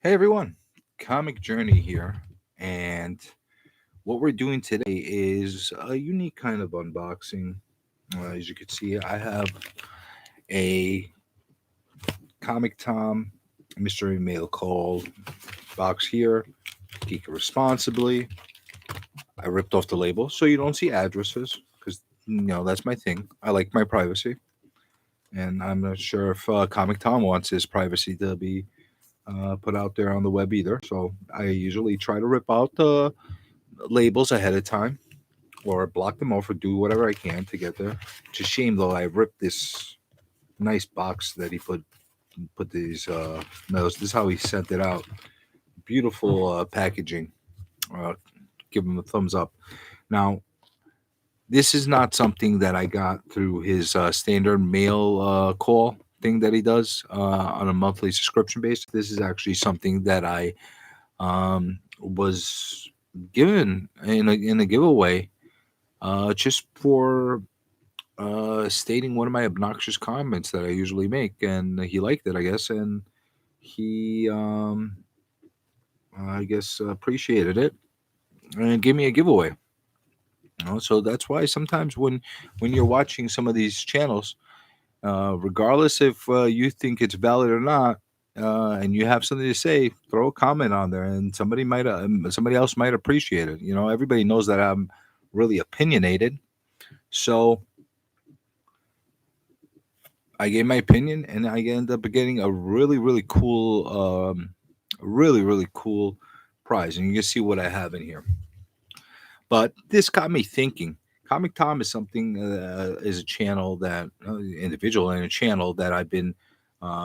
Hey everyone, Comic Journey here, and what we're doing today is a unique kind of unboxing. As you can see, I have a Comic Tom Mystery Mail Call box here. Geek it responsibly. I ripped off the label so you don't see addresses because that's my thing. I like my privacy, and I'm not sure if Comic Tom wants his privacy to be put out there on the web either. So I usually try to rip out the labels ahead of time or block them off or do whatever I can to get there. It's a shame though. I ripped this nice box that he put these notes. This is how he sent it out. Beautiful packaging. Uh, give him a thumbs up. Now, this is not something that I got through his standard mail call thing that he does on a monthly subscription basis. This is actually something that I was given in a giveaway just for stating one of my obnoxious comments that I usually make, and he liked it, I guess, and he, I guess, appreciated it and gave me a giveaway. So that's why sometimes when you're watching some of these channels, regardless if you think it's valid or not, and you have something to say, throw a comment on there, and somebody else might appreciate it. Everybody knows that I'm really opinionated, so I gave my opinion, and I ended up getting a really cool prize. And you can see what I have in here. But this got me thinking. Comic Tom is is a channel that individual and a channel that I've been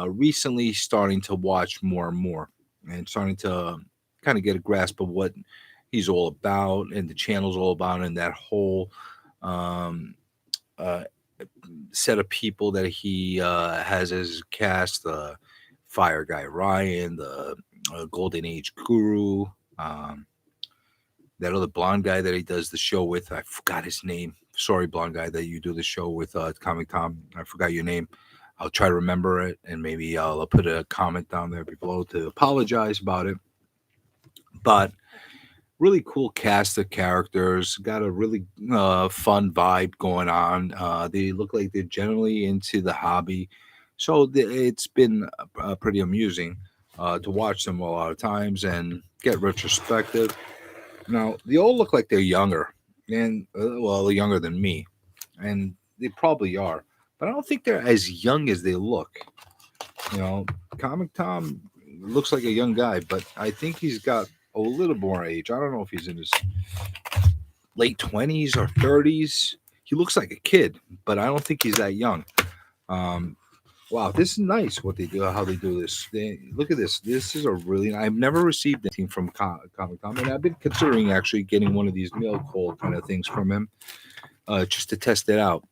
recently starting to watch more and more, and starting to kind of get a grasp of what he's all about and the channel's all about, and that whole um, uh, set of people that he has as cast: the Fire Guy Ryan, the Golden Age Guru, um, that other blonde guy that he does the show with. I forgot his name. Sorry, blonde guy that you do the show with, Comic Tom. I forgot your name. I'll try to remember it, and maybe I'll put a comment down there below to apologize about it. But really cool cast of characters. Got a really fun vibe going on. They look like they're generally into the hobby, so it's been pretty amusing to watch them a lot of times and get retrospective. Now they all look like they're younger, and well, they're younger than me, and they probably are, but I don't think they're as young as they look. You know, Comic Tom looks like a young guy, but I think he's got a little more age. I don't know if he's in his late 20s or 30s. He looks like a kid, but I don't think he's that young. Um, wow, this is nice what they do, how they do this. Look at this. This is a really. I've never received anything from Comic Con, and I've been considering actually getting one of these mail call kind of things from him, just to test it out.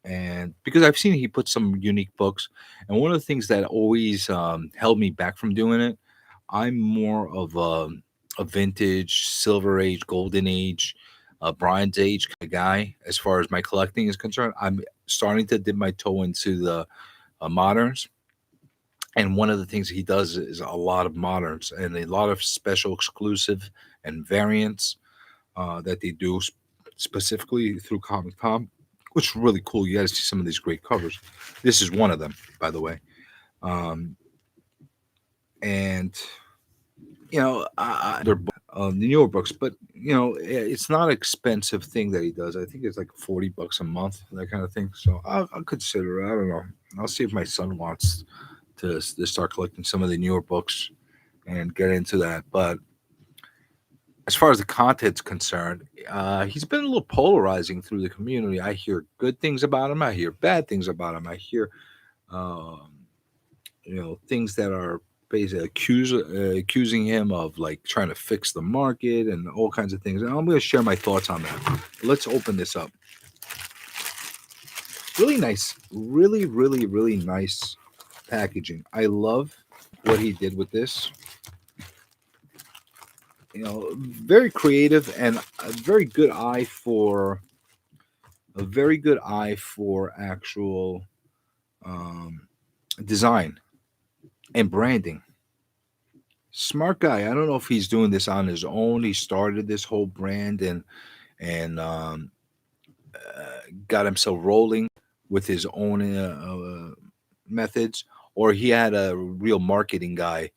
And because I've seen he put some unique books, and one of the things that always held me back from doing it, I'm more of a vintage, silver age, golden age, bronze age kind of guy as far as my collecting is concerned. I'm starting to dip my toe into the moderns, and one of the things he does is a lot of moderns and a lot of special exclusive and variants that they do specifically through Comic Con, which is really cool. You guys see some of these great covers. This is one of them, by the way. Um, and they're the newer books, but it's not an expensive thing that he does. I think it's like $40 a month, that kind of thing. So I'll consider it. I don't know. I'll see if my son wants to start collecting some of the newer books and get into that. But as far as the content's concerned, he's been a little polarizing through the community. I hear good things about him. I hear bad things about him. I hear, um, things that are basically accusing him of like trying to fix the market and all kinds of things. And I'm going to share my thoughts on that. Let's open this up. Really nice, really nice packaging. I love what he did with this. Very creative and a very good eye for actual um, design and branding. Smart guy. I don't know if he's doing this on his own. He started this whole brand and got himself rolling with his own methods, or he had a real marketing guy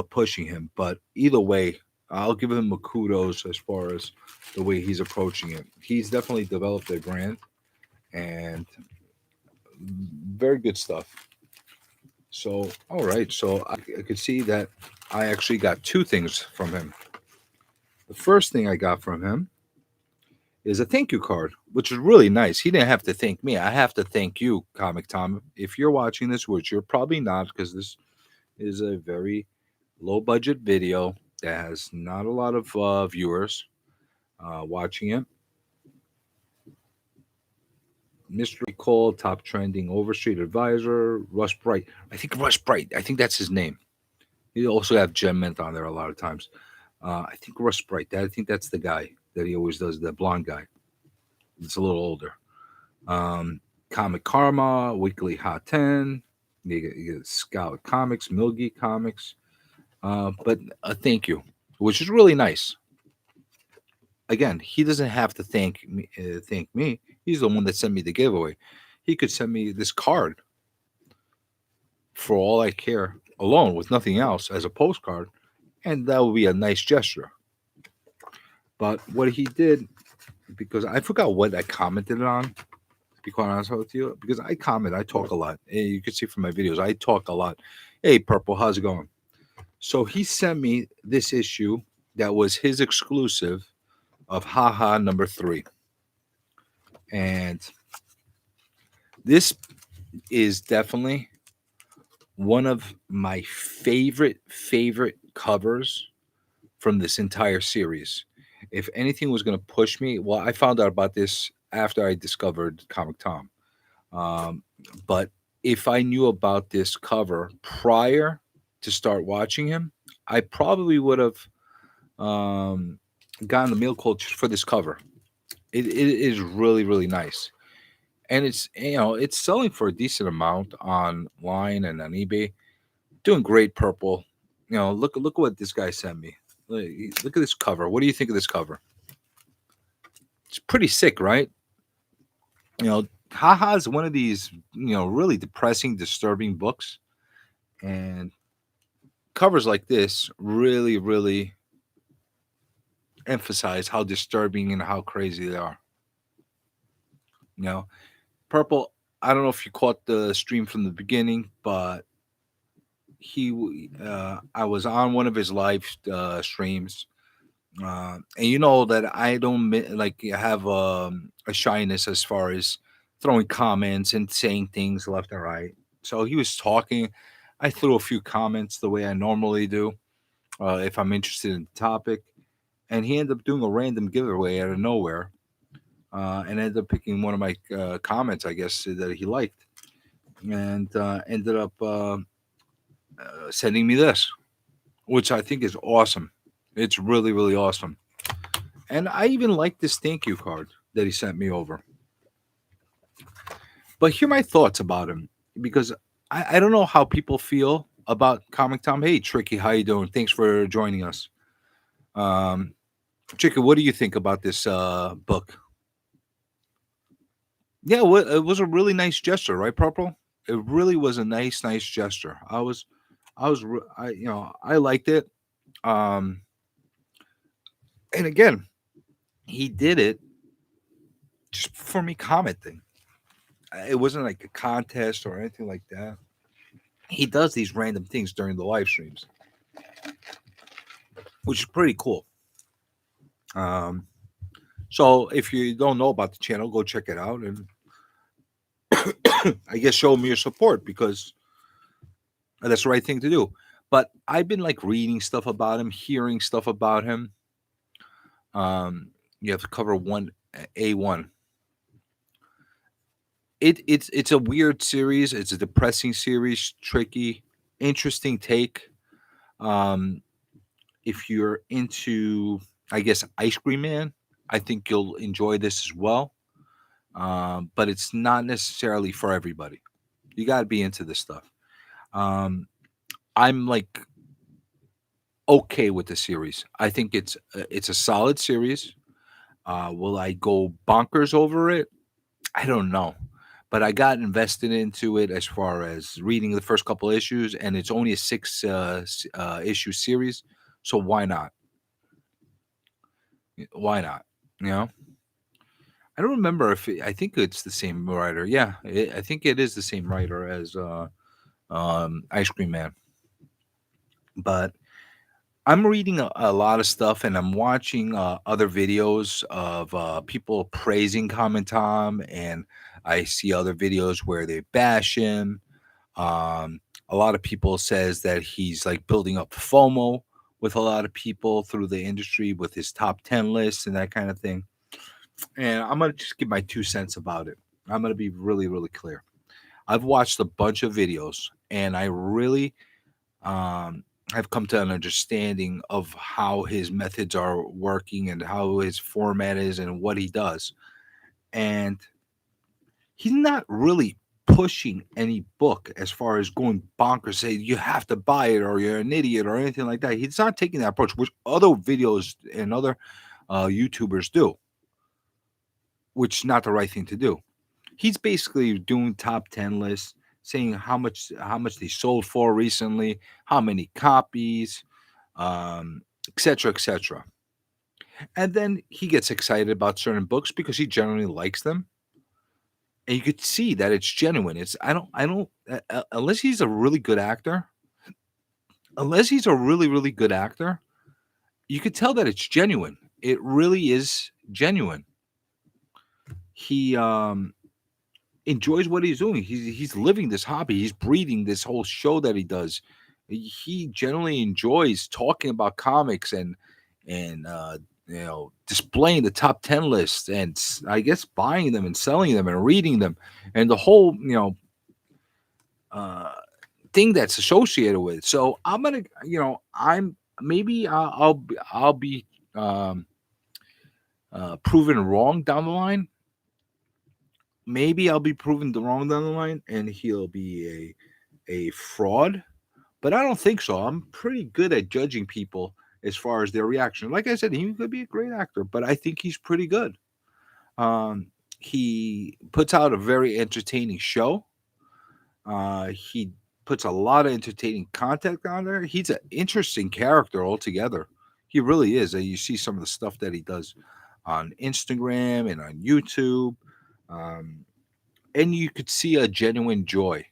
pushing him. But either way, I'll give him a kudos as far as the way he's approaching it. He's definitely developed a brand and very good stuff. So, all right. So I could see that I actually got two things from him. The first thing I got from him is a thank you card, which is really nice. He didn't have to thank me. I have to thank you, Comic Tom. If you're watching this, which you're probably not, because this is a very low budget video that has not a lot of viewers watching it. Mystery Call, top trending Overstreet Advisor, Russ Bright. I think Russ Bright. I think that's his name. He also have Gem Mint on there a lot of times. I think Russ Bright. I think that's the guy that he always does. The blonde guy. It's a little older. Comic Karma, Weekly Hot 10, you get Scout Comics, Milgy Comics. But a thank you, which is really nice. Again, he doesn't have to thank me. Thank me. He's the one that sent me the giveaway. He could send me this card for all I care, alone with nothing else, as a postcard, and that would be a nice gesture. But what he did, because I forgot what I commented on, to be quite honest with you, because I comment, I talk a lot. You can see from my videos, I talk a lot. Hey, Purple, how's it going? So he sent me this issue that was his exclusive of Haha number 3. And this is definitely one of my favorite covers from this entire series. If anything was going to push me, well, I found out about this after I discovered Comic Tom. Um, but if I knew about this cover prior to start watching him, I probably would have gotten the mail quote for this cover. It is really nice, and it's selling for a decent amount online and on eBay. Doing great, Purple. Look what this guy sent me. Look at this cover. What do you think of this cover? It's pretty sick, right? Haha is one of these really depressing, disturbing books, and covers like this really emphasize how disturbing and how crazy they are. You know, Purple. I don't know if you caught the stream from the beginning, but I was on one of his live streams, and you know that I don't like have a shyness as far as throwing comments and saying things left and right. So he was talking. I threw a few comments the way I normally do if I'm interested in the topic, and he ended up doing a random giveaway out of nowhere, and ended up picking one of my comments, I guess, that he liked, and ended up sending me this, which I think is awesome. It's really awesome. And I even like this thank you card that he sent me over. But here are my thoughts about him, because I don't know how people feel about Comic Tom. Hey, Tricky, how you doing? Thanks for joining us. Tricky, what do you think about this book? Yeah, it was a really nice gesture, right, Purple? It really was a nice gesture. I liked it. Um, and again, he did it just for me commenting. It wasn't like a contest or anything like that. He does these random things during the live streams, which is pretty cool. So if you don't know about the channel, go check it out and I guess show me your support, because that's the right thing to do. But I've been like reading stuff about him, hearing stuff about him. You have to cover A1. It's a weird series. It's a depressing series, tricky, interesting take. If you're into, I guess, Ice Cream Man, I think you'll enjoy this as well. But it's not necessarily for everybody. You got to be into this stuff. I'm like okay with the series. I think it's a solid series. Will I go bonkers over it? I don't know. But I got invested into it as far as reading the first couple issues, and it's only a issue series. So why not? Why not? You know, I don't remember if I think it's the same writer. Yeah, I think it is the same writer as Ice Cream Man. But I'm reading a lot of stuff, and I'm watching other videos of people praising Common Tom, and I see other videos where they bash him. Um, a lot of people says that he's like building up FOMO with a lot of people through the industry with his top 10 lists and that kind of thing. And I'm gonna just give my 2 cents about it. I'm gonna be really, really clear. I've watched a bunch of videos, and I really have come to an understanding of how his methods are working and how his format is and what he does. And he's not really pushing any book as far as going bonkers, say you have to buy it or you're an idiot or anything like that. He's not taking that approach, which other videos and other YouTubers do, which is not the right thing to do. He's basically doing top 10 lists, saying how much they sold for recently, how many copies, etc., etc. And then he gets excited about certain books because he generally likes them, and you could see that it's genuine. It's I don't unless he's a really good actor, unless he's a really really good actor, you could tell that it's genuine. It really is genuine. He enjoys what he's doing. He's living this hobby. He's breathing this whole show that he does. He generally enjoys talking about comics and displaying the top 10 lists and I guess buying them and selling them and reading them and the whole uh thing that's associated with it. So I'm gonna I'm maybe I'll be proven wrong down the line. Maybe I'll be proven wrong down the line and he'll be a fraud, but I don't think so. I'm pretty good at judging people as far as their reaction. Like I said, he could be a great actor, but I think he's pretty good. Um, he puts out a very entertaining show. He puts a lot of entertaining content on there. He's an interesting character altogether. He really is. You see some of the stuff that he does on Instagram and on YouTube, um, and you could see a genuine joy.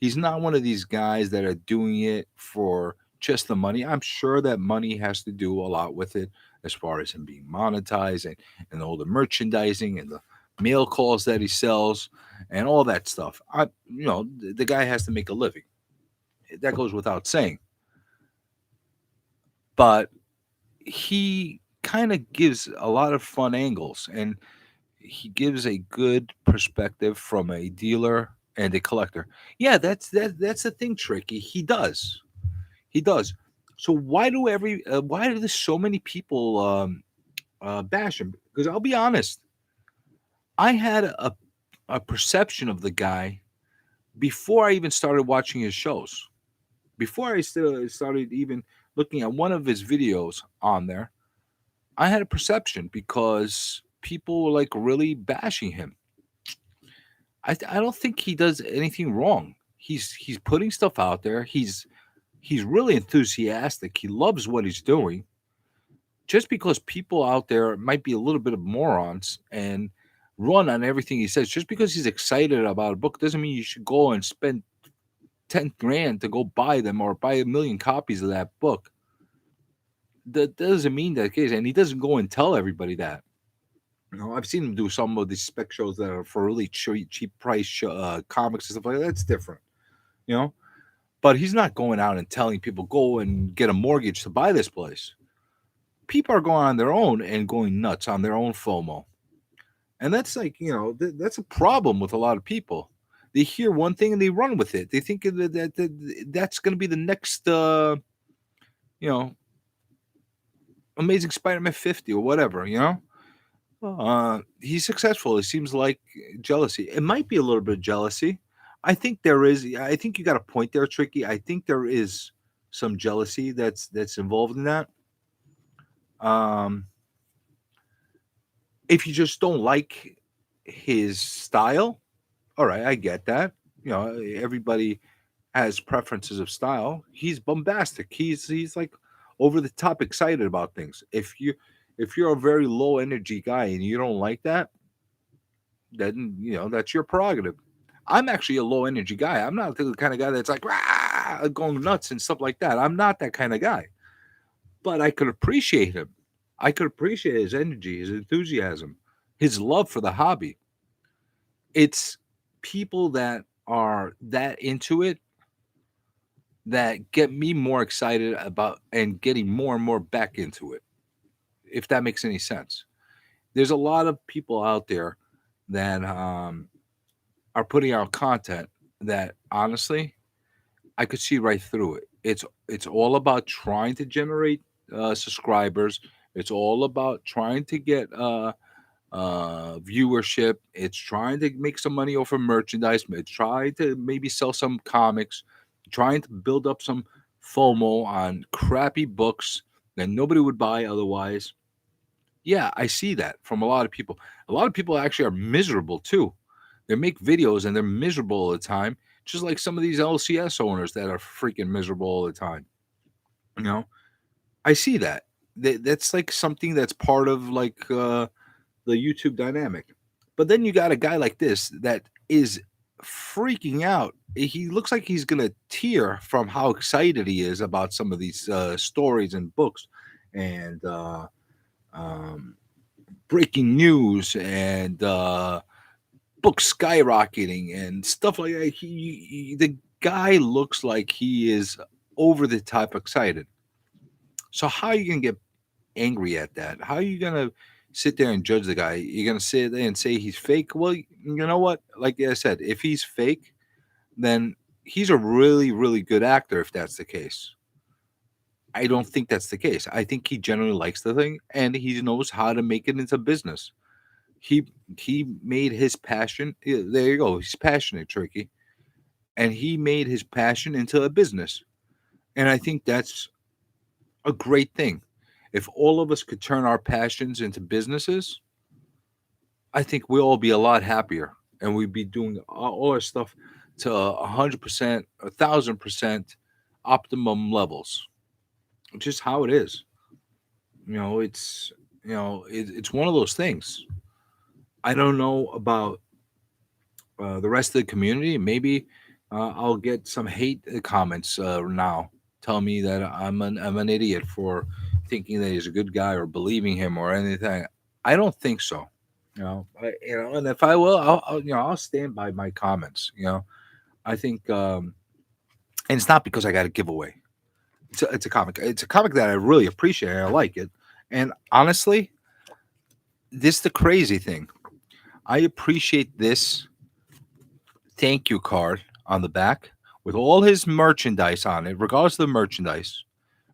He's not one of these guys that are doing it for just the money. I'm sure that money has to do a lot with it as far as him being monetized and all the merchandising and the mail calls that he sells and all that stuff. The guy has to make a living. That goes without saying. But he kind of gives a lot of fun angles and he gives a good perspective from a dealer and a collector. Yeah, that's the thing, Tricky. He does. He does. So why do there so many people bash him? Because I'll be honest, I had a perception of the guy before I even started watching his shows. Before I still started even looking at one of his videos on there, I had a perception because people were like really bashing him. I don't think he does anything wrong. He's putting stuff out there. He's really enthusiastic. He loves what he's doing. Just because people out there might be a little bit of morons and run on everything he says, just because he's excited about a book doesn't mean you should go and spend 10 grand to go buy them or buy a million copies of that book. That doesn't mean that case. And he doesn't go and tell everybody that. I've seen him do some of these spec shows that are for really cheap price comics and stuff like that. That's different, you know. But he's not going out and telling people go and get a mortgage to buy this place. People are going on their own and going nuts on their own FOMO, and that's like that's a problem with a lot of people. They hear one thing and they run with it. They think that's going to be the next, you know, Amazing Spider-Man 50 or whatever. He's successful. It seems like jealousy. It might be a little bit of jealousy. I think there is. I think you got a point there, Tricky. I think there is some jealousy that's involved in that. Um, if you just don't like his style, all right, I get that. You know, everybody has preferences of style. He's bombastic. He's like over the top excited about things. If you're a very low energy guy and you don't like that, then that's your prerogative. I'm actually a low energy guy. I'm not the kind of guy that's like rah, going nuts and stuff like that. I'm not that kind of guy. But I could appreciate him. I could appreciate his energy, his enthusiasm, his love for the hobby. It's people that are that into it that get me more excited about and getting more and more back into it, if that makes any sense. There's a lot of people out there that are putting out content that honestly I could see right through it. It's all about trying to generate subscribers. It's all about trying to get viewership. It's trying to make some money off of merchandise. It's trying to maybe sell some comics. Trying to build up some FOMO on crappy books that nobody would buy otherwise. Yeah, I see that from a lot of people. A lot of people actually are miserable too. They make videos and they're miserable all the time, just like some of these LCS owners that are freaking miserable all the time. You know, I see that. That's like something that's part of like the YouTube dynamic. But then you got a guy like this that is freaking out. He looks like he's gonna tear from how excited he is about some of these stories and books and um, breaking news and books skyrocketing and stuff like that. The guy looks like he is over the top excited. So how are you gonna get angry at that? How are you gonna sit there and judge the guy? You're gonna sit there and say he's fake? Well, you know what? Like I said, if he's fake, then he's a really, really good actor. If that's the case, I don't think that's the case. I think he generally likes the thing and he knows how to make it into business. He he made his passion. Yeah, there you go. He's passionate, Tricky, and he made his passion into a business. And I think that's a great thing. If all of us could turn our passions into businesses, I think we'll all be a lot happier, and we'd be doing all our stuff to 100%, 1,000% optimum levels. Just how it is. It's it's one of those things. I don't know about the rest of the community. Maybe I'll get some hate comments now. Tell me that I'm an idiot for thinking that he's a good guy or believing him or anything. I don't think so. And if I will, I'll stand by my comments. I think, and it's not because I got a giveaway. It's a comic. It's a comic that I really appreciate. I like it, and honestly, this the crazy thing. I appreciate this thank you card on the back with all his merchandise on it, regardless of the merchandise,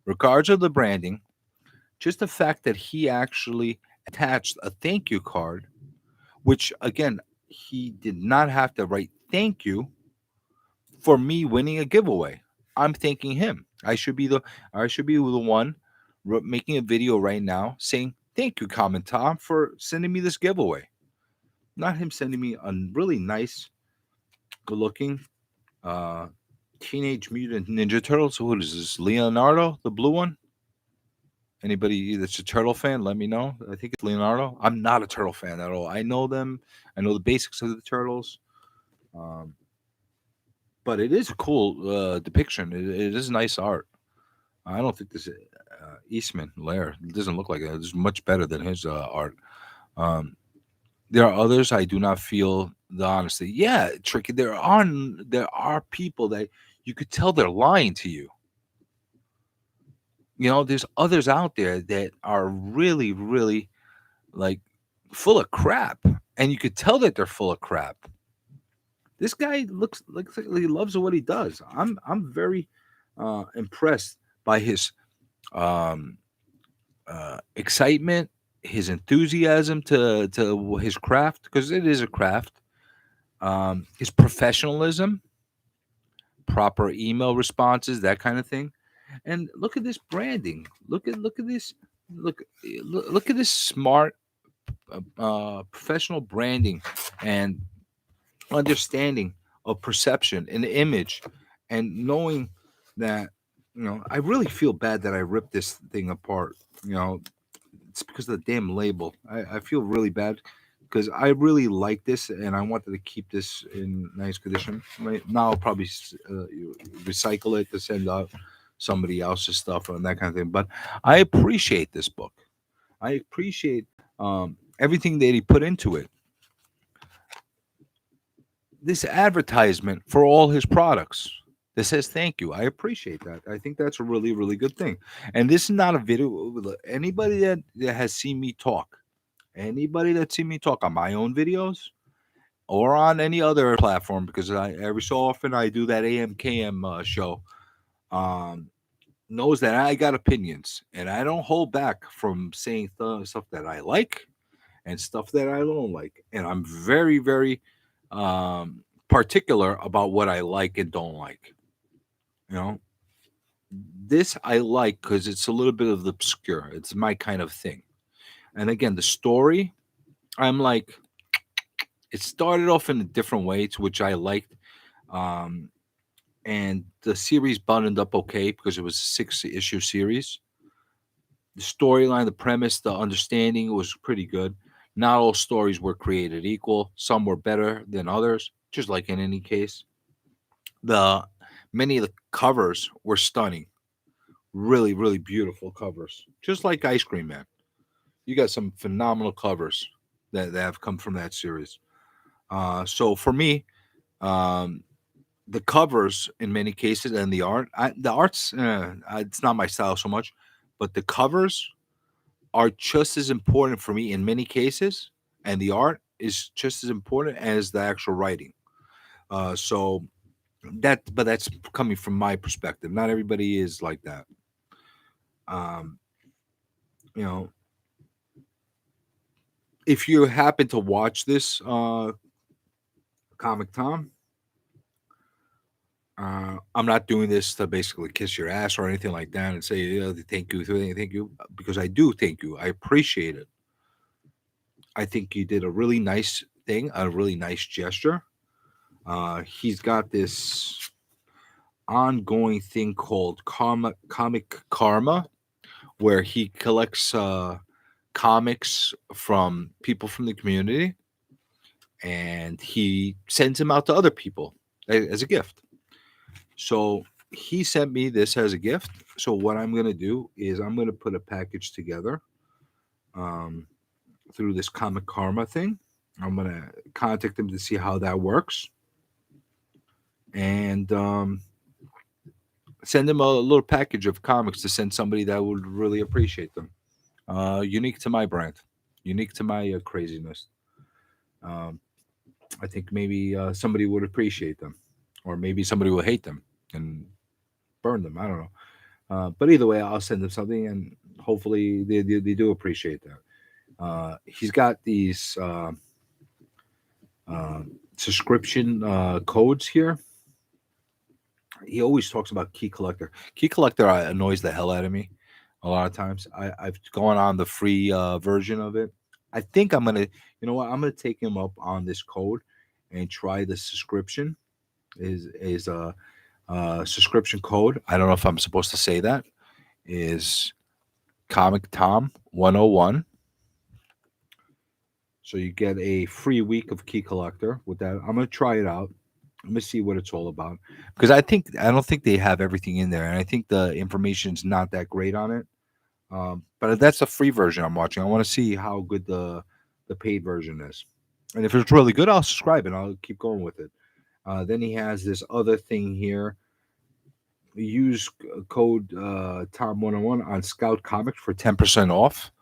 regardless of the branding. Just the fact that he actually attached a thank you card, which again, he did not have to write thank you for me winning a giveaway. I'm thanking him. I should be the one making a video right now saying thank you, Comment Tom, for sending me this giveaway. Not him sending me a really nice, good looking uh Teenage Mutant Ninja Turtles. So what is this? Leonardo, the blue one? Anybody that's a turtle fan, let me know. I think it's Leonardo. I'm not a turtle fan at all. I know them. I know the basics of the turtles. Um, but it is a cool depiction. It is nice art. I don't think this Eastman Lair doesn't look like it. It's much better than his art. Um, there are others I do not feel the honesty. Yeah, Tricky. There are people that you could tell they're lying to you. There's others out there that are really, really like full of crap, and you could tell that they're full of crap. This guy looks like he loves what he does. I'm very impressed by his um, excitement, his enthusiasm to his craft because it is a craft. His professionalism, proper email responses, that kind of thing. And look at this branding. Look at this. Look at this smart, professional branding and understanding of perception and image, and knowing that, I really feel bad that I ripped this thing apart. It's because of the damn label. I feel really bad because I really like this and I wanted to keep this in nice condition. Right now, I'll probably recycle it to send out somebody else's stuff and that kind of thing. But I appreciate this book. I appreciate everything that he put into it. This advertisement for all his products that says thank you. I appreciate that. I think that's a really, really good thing. And this is not a video. Anybody that has seen me talk, anybody that's seen me talk on my own videos or on any other platform, because every so often I do that AMKM show, um, knows that I got opinions and I don't hold back from saying stuff that I like and stuff that I don't like. And I'm very, very particular about what I like and don't like. You know, this I like because it's a little bit of the obscure. It's my kind of thing. And again, the story, I'm like, it started off in a different way, to which I liked. Um, and the series buttoned up okay because it was a 6 issue series. The storyline, the premise, the understanding was pretty good. Not all stories were created equal. Some were better than others, just like in any case. The Many of the covers were stunning. Really, really beautiful covers. Just like Ice Cream Man. You got some phenomenal covers that have come from that series. So for me, um, the covers in many cases and the art, the art's it's not my style so much, but the covers are just as important for me in many cases, and the art is just as important as the actual writing. So but that's coming from my perspective. Not everybody is like that. Um, you know, if you happen to watch this Comic Tom, I'm not doing this to basically kiss your ass or anything like that and say, thank you, because I do thank you. I appreciate it. I think you did a really nice thing, a really nice gesture. He's got this ongoing thing called Comic Karma, where he collects comics from people from the community and he sends them out to other people as a gift. So he sent me this as a gift. So what I'm going to do is I'm going to put a package together um, through this Comic Karma thing. I'm going to contact him to see how that works and send him a little package of comics to send somebody that would really appreciate them. Unique to my brand, unique to my craziness. Um, I think maybe somebody would appreciate them, or maybe somebody will hate them and burn them. I don't know. But either way, I'll send them something, and hopefully they do appreciate that. He's got these uh, subscription codes here. He always talks about Key Collector. Key Collector annoys the hell out of me a lot of times. I've gone on the free version of it. I think I'm gonna, you know what? I'm gonna take him up on this code and try the subscription. Is a subscription code. I don't know if I'm supposed to say that. Is Comic Tom 101. So you get a free week of Key Collector with that. I'm gonna try it out. I'm gonna see what it's all about because I don't think they have everything in there, and I think the information's not that great on it. But that's a free version I'm watching. I want to see how good the paid version is, and if it's really good, I'll subscribe and I'll keep going with it. Then he has this other thing here. Use code Tom101 on Scout Comics for 10% off.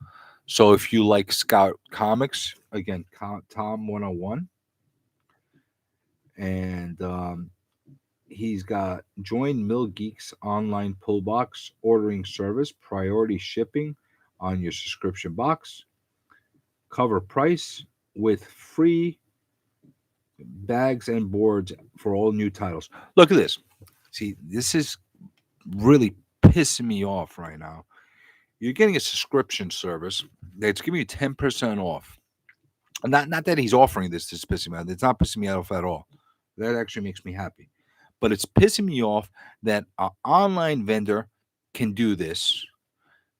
So if you like Scout Comics, again, Tom101. And he's got join Mill Geeks online pull box ordering service, priority shipping on your subscription box, cover price with free bags and boards for all new titles. Look at this. See, this is really pissing me off right now. You're getting a subscription service that's giving you 10% off. Not that he's offering this to piss me off. It's not pissing me off at all. That actually makes me happy. But it's pissing me off that an online vendor can do this,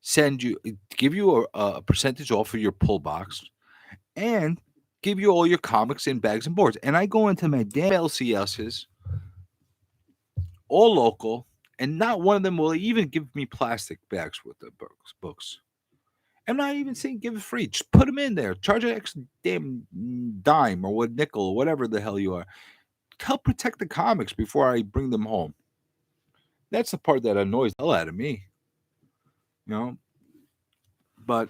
send you, give you a percentage off of your pull box, and give you all your comics in bags and boards. And I go into my damn LCSs, all local, and not one of them will even give me plastic bags with the books. I'm not even saying give it free. Just put them in there. Charge an extra damn dime or what nickel or whatever the hell you are. Help protect the comics before I bring them home. That's the part that annoys the hell out of me. You know, but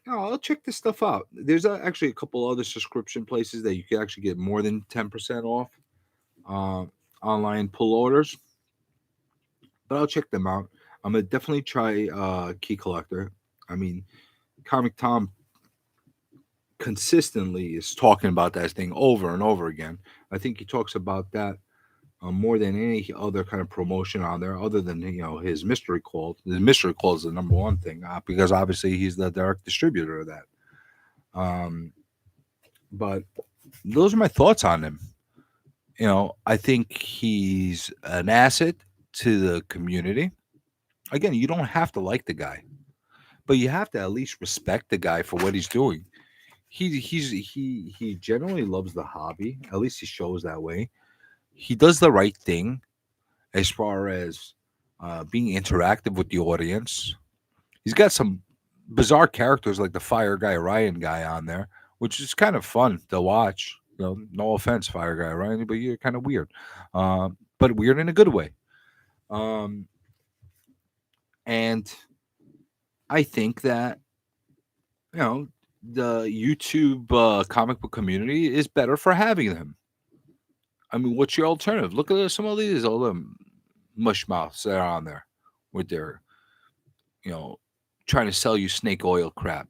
I'll check this stuff out. There's actually a couple other subscription places that you can actually get more than 10% off online pull orders, but I'll check them out. I'm gonna definitely try Key Collector. I mean, Comic Tom consistently is talking about that thing over and over again. I think he talks about that more than any other kind of promotion on there, other than his mystery call. The mystery call is the number one thing because obviously he's the direct distributor of that. But those are my thoughts on him. I think he's an asset to the community. Again, you don't have to like the guy, but you have to at least respect the guy for what he's doing. He generally loves the hobby. At least he shows that way. He does the right thing as far as being interactive with the audience. He's got some bizarre characters like the Fire Guy Ryan guy on there, which is kind of fun to watch. No offense, Fire Guy Ryan, but you're kind of weird, but weird in a good way. And I think that the YouTube comic book community is better for having them. I mean, what's your alternative? Look at some of these all the mush mouths that are on there with their, trying to sell you snake oil crap.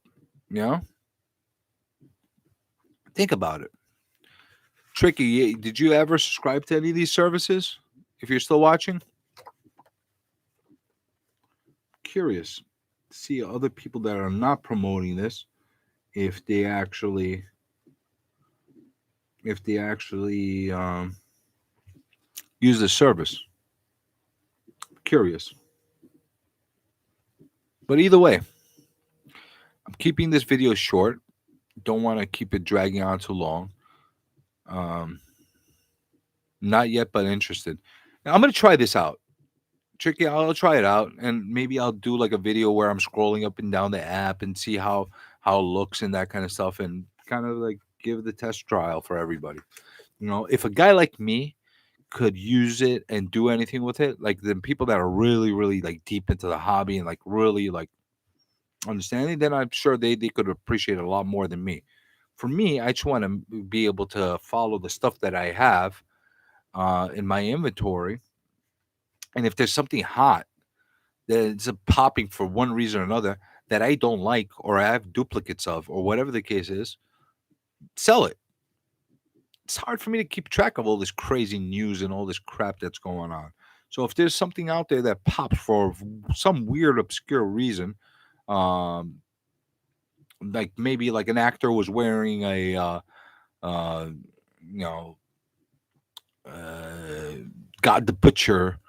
Think about it. Tricky, did you ever subscribe to any of these services? If you're still watching, curious to see other people that are not promoting this, if they actually use the service. Curious. But either way, I'm keeping this video short. Don't want to keep it dragging on too long. Not yet, but interested. Now, I'm going to try this out. Tricky, I'll try it out, and maybe I'll do like a video where I'm scrolling up and down the app and see how it looks and that kind of stuff, and kind of like give the test trial for everybody. If a guy like me could use it and do anything with it, like the people that are really, really like deep into the hobby and like really like understanding, then I'm sure they could appreciate it a lot more than me. For me, I just want to be able to follow the stuff that I have in my inventory, and if there's something hot that's popping for one reason or another that I don't like or I have duplicates of or whatever the case is, sell it. It's hard for me to keep track of all this crazy news and all this crap that's going on. So if there's something out there that pops for some weird, obscure reason, like maybe like an actor was wearing a, you know, God the Butcher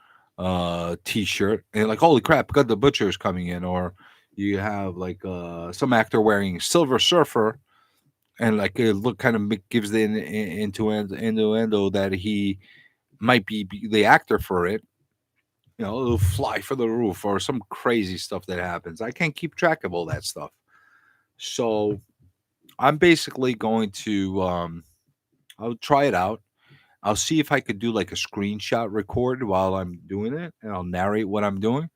T-shirt, and like, holy crap, God the Butcher is coming in, or you have like some actor wearing Silver Surfer, and like it look kind of gives the innuendo that he might be the actor for it. It'll fly for the roof or some crazy stuff that happens. I can't keep track of all that stuff. So I'm basically going to I'll try it out. I'll see if I could do like a screenshot record while I'm doing it, and I'll narrate what I'm doing,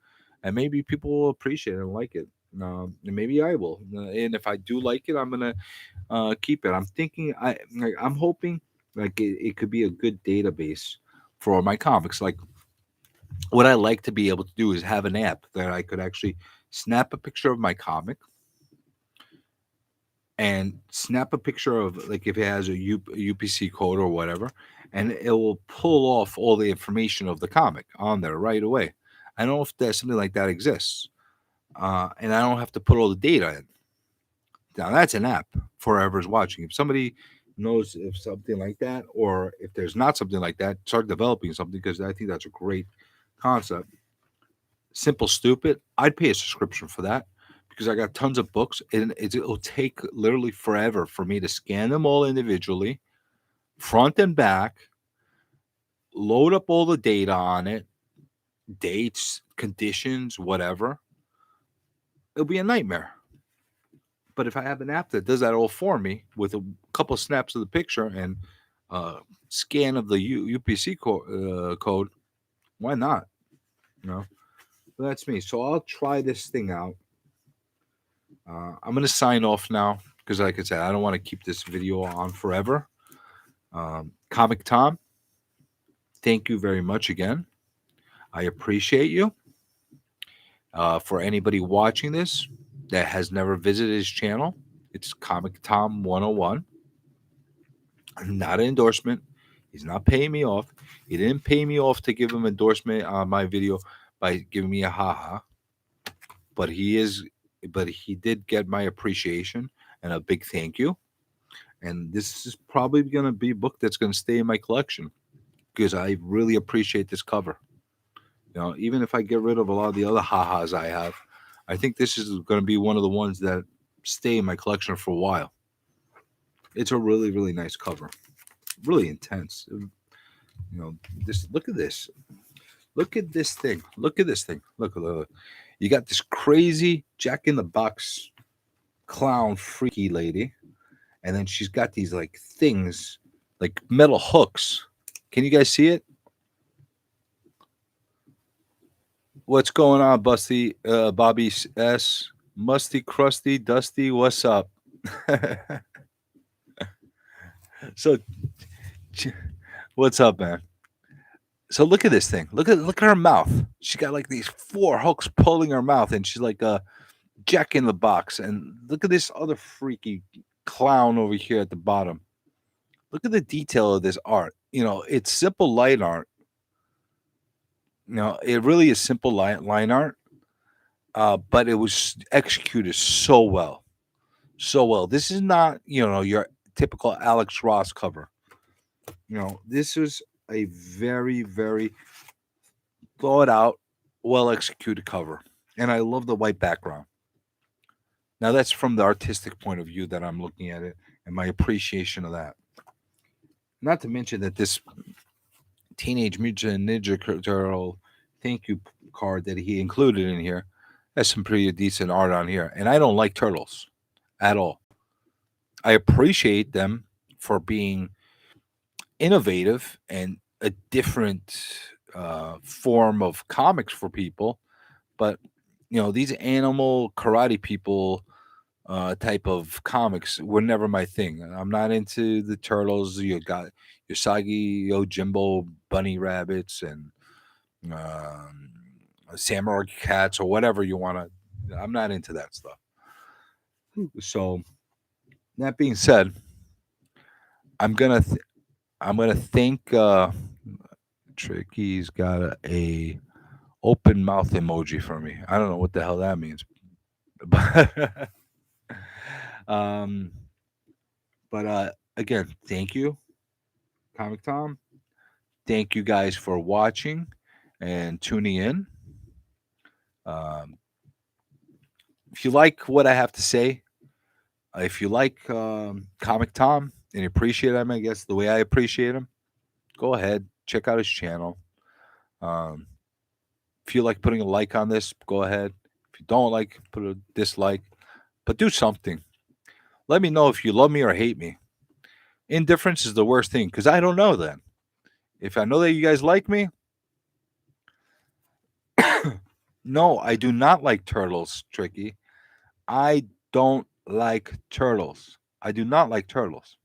and maybe people will appreciate it and like it. And maybe I will. And if I do like it, I'm gonna keep it. I'm hoping like it could be a good database for my comics. Like what I like to be able to do is have an app that I could actually snap a picture of my comic and snap a picture of, like, if it has a UPC code or whatever, and it will pull off all the information of the comic on there right away. I don't know if there's something like that exists, and I don't have to put all the data in. Now that's an app for whoever's watching. If somebody knows if something like that, or if there's not something like that, start developing something because I think that's a great concept. Simple, stupid. I'd pay a subscription for that because I got tons of books, and it'll take literally forever for me to scan them all individually, front and back, load up all the data on it, dates, conditions, whatever. It'll be a nightmare. But if I have an app that does that all for me with a couple snaps of the picture and uh, scan of the UPC code, why not? You know, but that's me. So I'll try this thing out. I'm gonna sign off now because, like I said, I don't want to keep this video on forever. Comic Tom, thank you very much again. I appreciate you. For anybody watching this that has never visited his channel, it's Comic Tom 101. Not an endorsement. He's not paying me off. He didn't pay me off to give him endorsement on my video by giving me a haha. But he did get my appreciation and a big thank you. And this is probably gonna be a book that's gonna stay in my collection because I really appreciate this cover. Even if I get rid of a lot of the other ha-has I have, I think this is going to be one of the ones that stay in my collection for a while. It's a really, really nice cover. Really intense. This. Look at this. Look at this thing. Look at this thing. Look. You got this crazy Jack in the Box clown freaky lady, and then she's got these like things, like metal hooks. Can you guys see it? What's going on, Busty? Bobby S. Musty, crusty, dusty. What's up? So, what's up, man? So look at this thing. Look at her mouth. She got like these 4 hooks pulling her mouth, and she's like a Jack in the Box. And look at this other freaky clown over here at the bottom. Look at the detail of this art. It's simple light art. It really is simple line art, but it was executed so well. So well. This is not, your typical Alex Ross cover. This is a very, very thought out, well executed cover. And I love the white background. Now, that's from the artistic point of view that I'm looking at it and my appreciation of that. Not to mention that this Teenage Mutant Ninja Turtle thank you card that he included in here has some pretty decent art on here. And I don't like turtles at all. I appreciate them for being innovative and a different form of comics for people. But, these animal karate people type of comics were never my thing. I'm not into the turtles. You got Usagi Yojimbo bunny rabbits and samurai cats or whatever you want to. I'm not into that stuff. So that being said, I'm gonna thank Tricky's got a open mouth emoji for me. I don't know what the hell that means, but again, thank you, Comic Tom. Thank you guys for watching and tuning in. If you like what I have to say, if you like Comic Tom and you appreciate him, I guess the way I appreciate him, go ahead, check out his channel. If you like putting a like on this, go ahead. If you don't like, put a dislike, but do something. Let me know if you love me or hate me. Indifference is the worst thing because I don't know then. If I know that you guys like me, no, I do not like turtles, Tricky. I don't like turtles. I do not like turtles.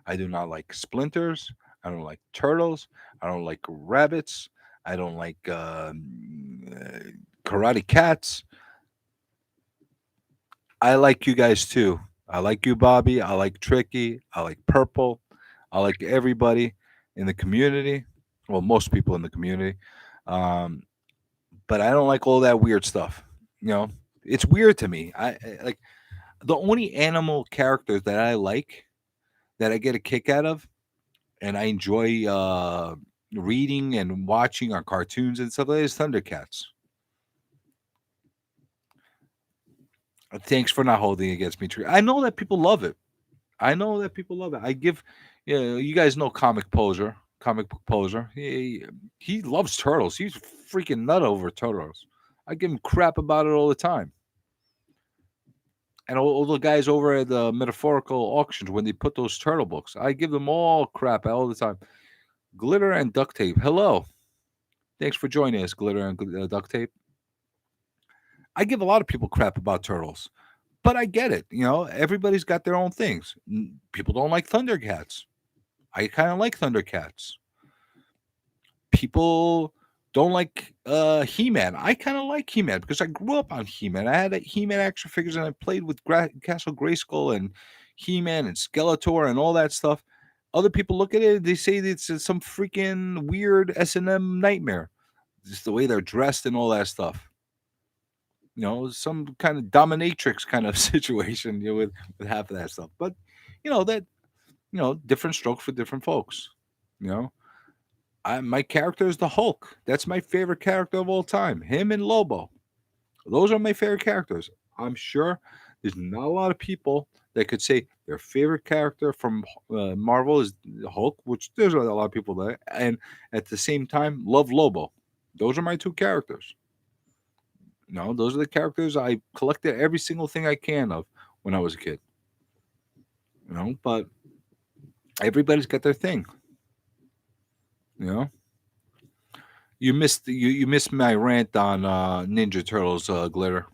I do not like splinters. I don't like turtles. I don't like rabbits. I don't like karate cats. I like you guys too. I like you, Bobby. I like Tricky. I like Purple. I like everybody in the community. Well, most people in the community. Um, but I don't like all that weird stuff. You know, it's weird to me. I like the only animal characters that I like, that I get a kick out of, and I enjoy reading and watching on cartoons and stuff like that, is Thundercats. Thanks for not holding against me, Tree. I know that people love it. I know that people love it. I give, you know, you guys know comic book poser. He loves turtles. He's freaking nut over turtles. I give him crap about it all the time. And all the guys over at the metaphorical auctions, when they put those turtle books, I give them all crap all the time. Glitter and duct tape. Hello. Thanks for joining us, Glitter and duct tape. I give a lot of people crap about turtles, but I get it. You know, everybody's got their own things. People don't like Thundercats. I kind of like Thundercats. People don't like He-Man. I kind of like He-Man because I grew up on He-Man. I had He-Man action figures and I played with Castle Grayskull and He-Man and Skeletor and all that stuff. Other people look at it, they say it's some freaking weird S&M nightmare. Just the way they're dressed and all that stuff. You know, some kind of dominatrix kind of situation, you know, with half of that stuff. But you know that, you know, different strokes for different folks. You know, my character is the Hulk. That's my favorite character of all time. Him and Lobo. Those are my favorite characters. I'm sure there's not a lot of people that could say their favorite character from Marvel is the Hulk, which there's a lot of people that, and at the same time love Lobo. Those are my two characters. No, those are the characters I collected every single thing I can of when I was a kid. You know, but everybody's got their thing. You know, you missed my rant on Ninja Turtles, Glitter.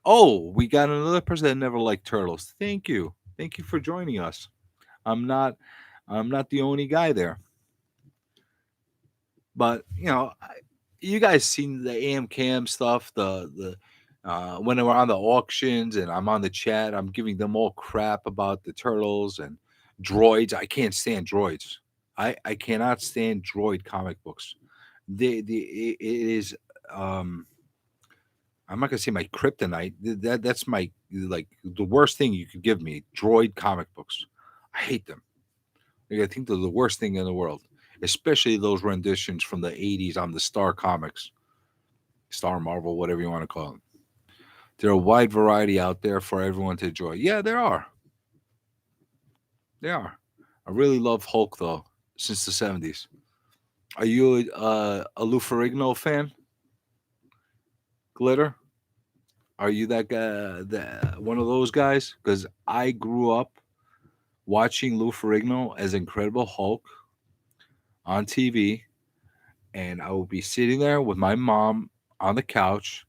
Oh, we got another person that never liked turtles. Thank you for joining us. I'm not I'm not the only guy there, but you know, you guys seen the AM cam stuff, the when we're on the auctions and I'm on the chat, I'm giving them all crap about the turtles and droids. I can't stand droids. I cannot stand droid comic books. It is um I'm not gonna say my kryptonite. That's my, like, the worst thing you could give me. Droid comic books. I hate them. Like, I think they're the worst thing in the world, especially those renditions from the '80s on the Star Comics, Star Marvel, whatever you want to call them. There are a wide variety out there for everyone to enjoy. Yeah, there are. They are. I really love Hulk though, since the '70s. Are you a Lou Ferrigno fan, Glitter? Are you that guy, that one of those guys? Because I grew up watching Lou Ferrigno as Incredible Hulk on TV, and I would be sitting there with my mom on the couch,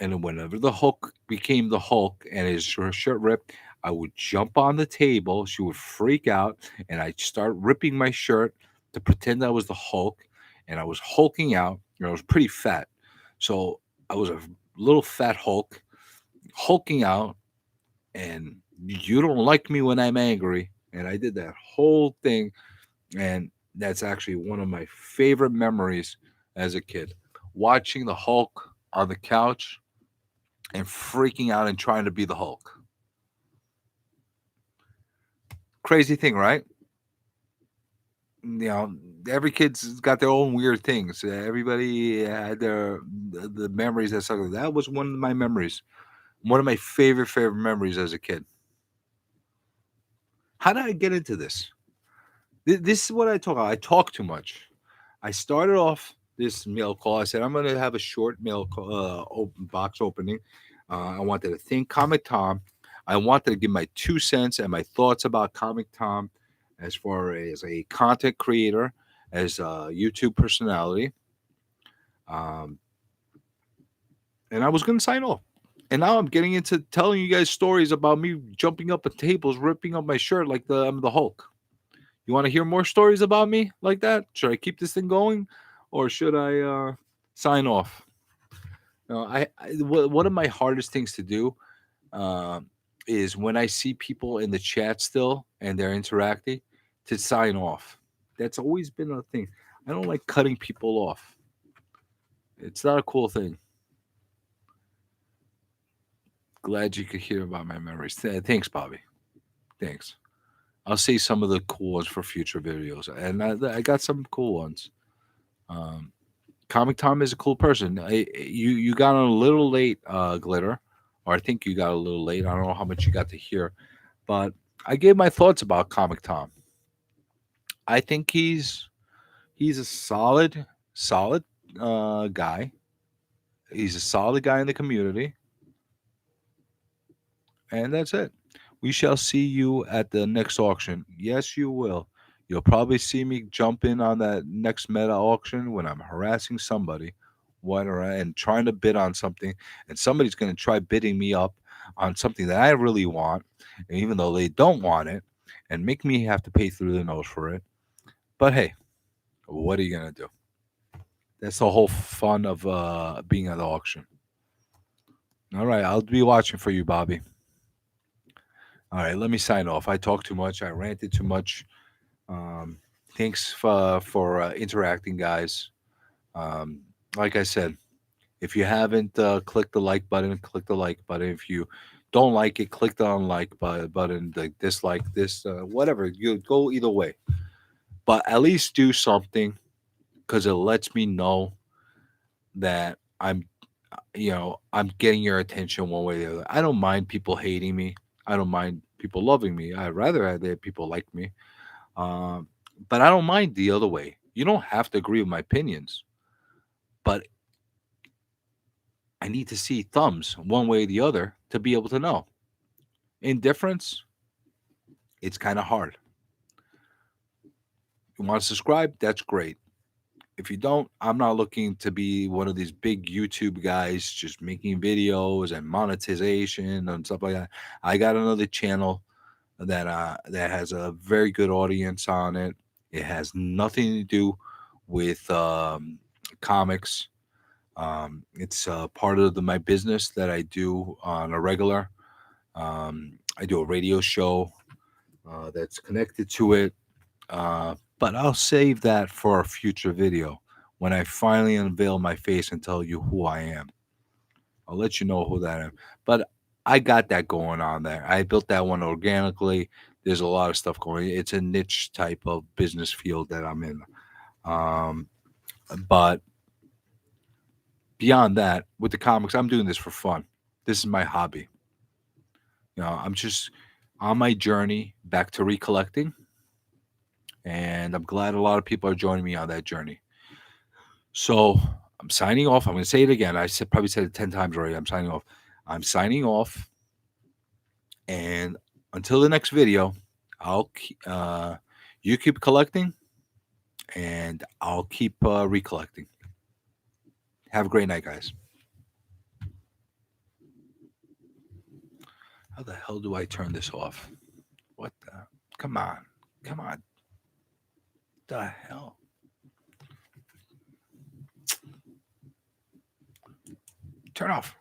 and then whenever the Hulk became the Hulk and his shirt ripped, I would jump on the table. She would freak out, and I'd start ripping my shirt to pretend I was the Hulk, and I was hulking out. And I was pretty fat, so I was a little fat Hulk, hulking out, and you don't like me when I'm angry. And I did that whole thing, and that's actually one of my favorite memories as a kid, watching the Hulk on the couch and freaking out and trying to be the Hulk. Crazy thing, right? You know, every kid's got their own weird things. Everybody had the memories that stuck. That was one of my memories. One of my favorite memories as a kid. How did I get into this? This is what I talk about. I talk too much. I started off this mail call. I said I'm going to have a short mail call, box opening. I wanted to thank Comic Tom. I wanted to give my 2 cents and my thoughts about Comic Tom as far as a content creator, as a YouTube personality. Um, and I was going to sign off. And now I'm getting into telling you guys stories about me jumping up at tables, ripping up my shirt like I'm the Hulk. You want to hear more stories about me like that? Should I keep this thing going, or should I sign off? No, one of my hardest things to do uh, is when I see people in the chat still and they're interacting, to sign off. That's always been a thing. I don't like cutting people off. It's not a cool thing. Glad you could hear about my memories. Thanks, Bobby. Thanks. I'll say some of the cool ones for future videos, and I got some cool ones. Um, Comic Tom is a cool person. You got on a little late, Glitter, or I think you got a little late. I don't know how much you got to hear, but I gave my thoughts about Comic Tom. I think he's a solid guy. He's a solid guy in the community, and that's it. We shall see you at the next auction. Yes, you will. You'll probably see me jump in on that next meta auction when I'm harassing somebody, and trying to bid on something, and somebody's going to try bidding me up on something that I really want, and even though they don't want it, and make me have to pay through the nose for it. But hey, what are you going to do? That's the whole fun of being at the auction. All right, I'll be watching for you, Bobby. All right, let me sign off. I talked too much. I ranted too much. Um, Thanks for interacting, guys. Um, like I said, if you haven't clicked the like button, click the like button. If you don't like it, click the unlike button, the dislike, whatever. You go either way, but at least do something because it lets me know that I'm getting your attention one way or the other. I don't mind people hating me. I don't mind people loving me. I'd rather have that people like me. Um, but I don't mind the other way. You don't have to agree with my opinions, but I need to see thumbs one way or the other to be able to know. Indifference, it's kind of hard. You want to subscribe? That's great. If you don't, I'm not looking to be one of these big YouTube guys just making videos and monetization and stuff like that. I got another channel that has a very good audience on it. It has nothing to do with comics. It's part of my business that I do on a regular. I do a radio show that's connected to it, but I'll save that for a future video when I finally unveil my face and tell you who I am. I'll let you know who that is. But I got that going on there. I built that one organically. There's a lot of stuff going. It's a niche type of business field that I'm in. Um, but beyond that, with the comics, I'm doing this for fun. This is my hobby. I'm just on my journey back to recollecting, and I'm glad a lot of people are joining me on that journey. So I'm signing off. I'm going to say it again. Probably said it 10 times already. I'm signing off. I'm signing off. And until the next video, you keep collecting, and I'll keep recollecting. Have a great night, guys. How the hell do I turn this off? What the? Come on. Come on. The hell? Turn off.